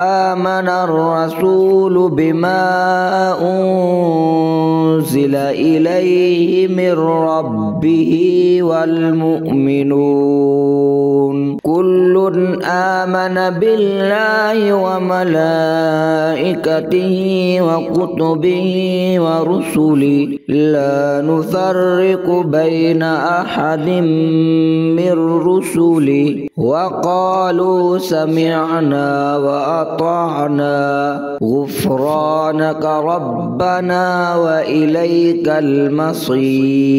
آمن الرسول بما أنزل إليه من ربه والمؤمنون كل آمن بالله وملائكته وكتبه ورسله لا نفرق بين أحد من رسله وقالوا سمعنا وأطعنا غفرانك ربنا وإليك المصير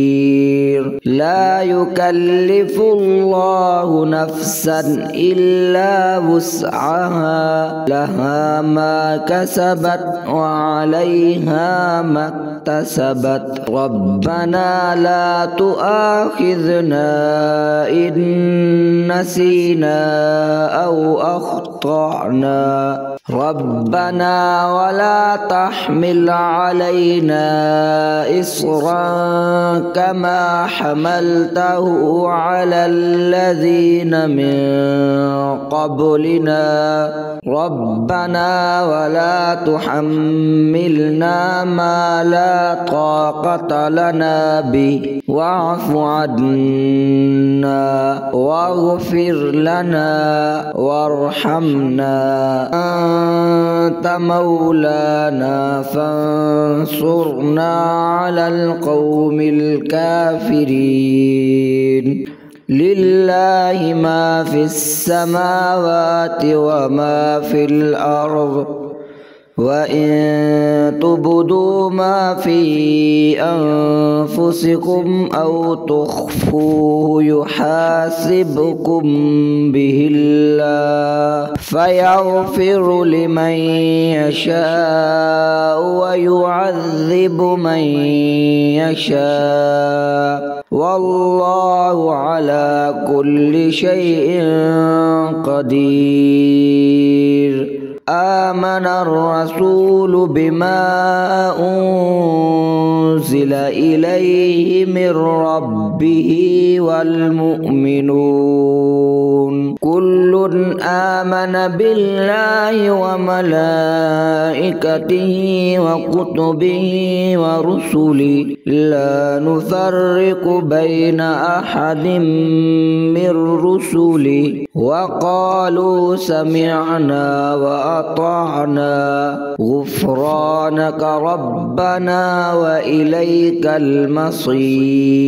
لا يكلف الله نفسا إلا وسعها لها ما كسبت وعليها ما اكتسبت ربنا لا تؤاخذنا إن نسينا أو أخطأنا ربنا ولا تحمل علينا إصرا كما حملته على الذين من قبلنا ربنا ولا تحملنا ما لا طاقة لنا به واعف عنا واغفر لنا وارحمنا أنت مولانا فانصرنا على القوم الكافرين لله ما في السماوات وما في الأرض وإن تبدوا ما في أنفسكم أو تخفوه يحاسبكم به الله فيغفر لمن يشاء ويعذب من يشاء والله على كل شيء قدير آمن الرسول بما أنزل إليه من ربه والمؤمنون كل آمن بالله وملائكته وكتبه ورسله لا نفرق بين أحد من رسله وقالوا سمعنا وأطعنا غفرانك ربنا وإليك المصير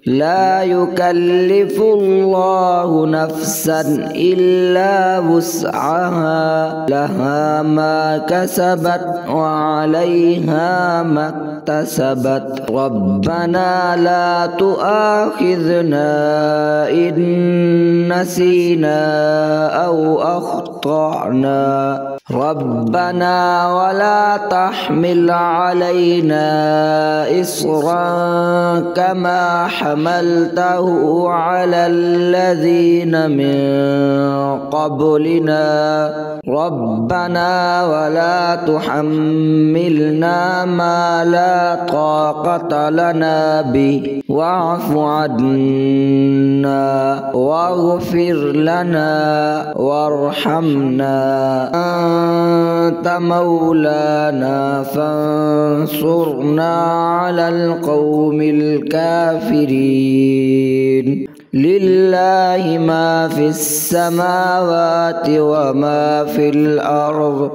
لا يكلف الله نفسا إلا وسعها لها ما كسبت وعليها ما اكتسبت ربنا لا تؤاخذنا إن نسينا أو أخطأنا ربنا ولا تحمل علينا إصرا كما حملته على الذين من قبلنا ربنا ولا تحملنا ما لا طاقة لنا به واعف عنا واغفر لنا وارحمنا أنت مولانا فانصرنا على القوم الكافرين لله ما في السماوات وما في الأرض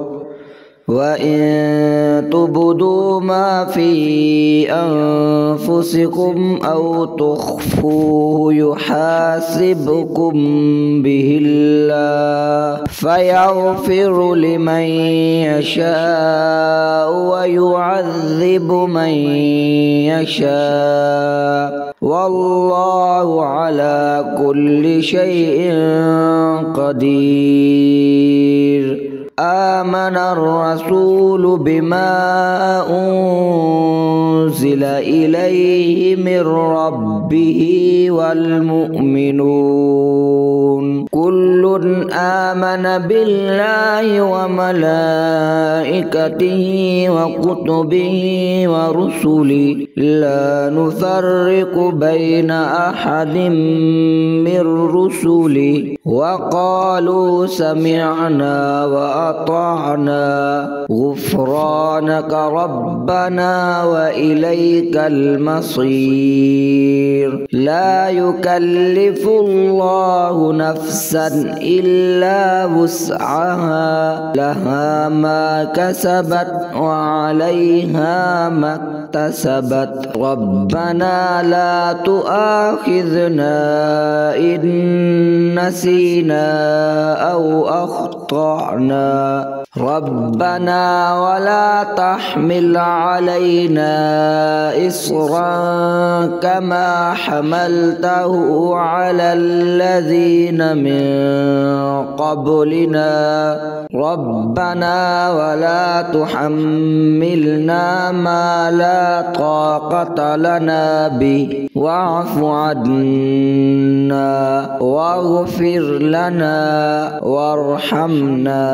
وإن تبدوا ما في أنفسكم أو تخفوه يحاسبكم به الله فيغفر لمن يشاء ويعذب من يشاء والله على كل شيء قدير آمن الرسول بما أنزل إليه من ربه والمؤمنون كل آمن بالله وملائكته وكتبه ورسله لا نفرق بين أحد من رسله وقالوا سمعنا وأطعنا غفرانك ربنا وإليك المصير. لا يكلف الله نفسا إلا وسعها لها ما كسبت وعليها ما اكتسبت ربنا لا تؤاخذنا إن نسينا أو أخطأنا ربنا ولا تحمل علينا إصرا كما حملته على الذين من قبلنا ربنا ولا تحملنا ما لا طاقة لنا به واعف عنا واغفر لنا وارحمنا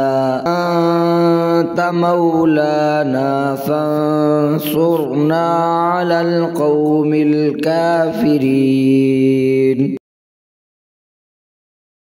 أنت مولانا فانصرنا على القوم الكافرين.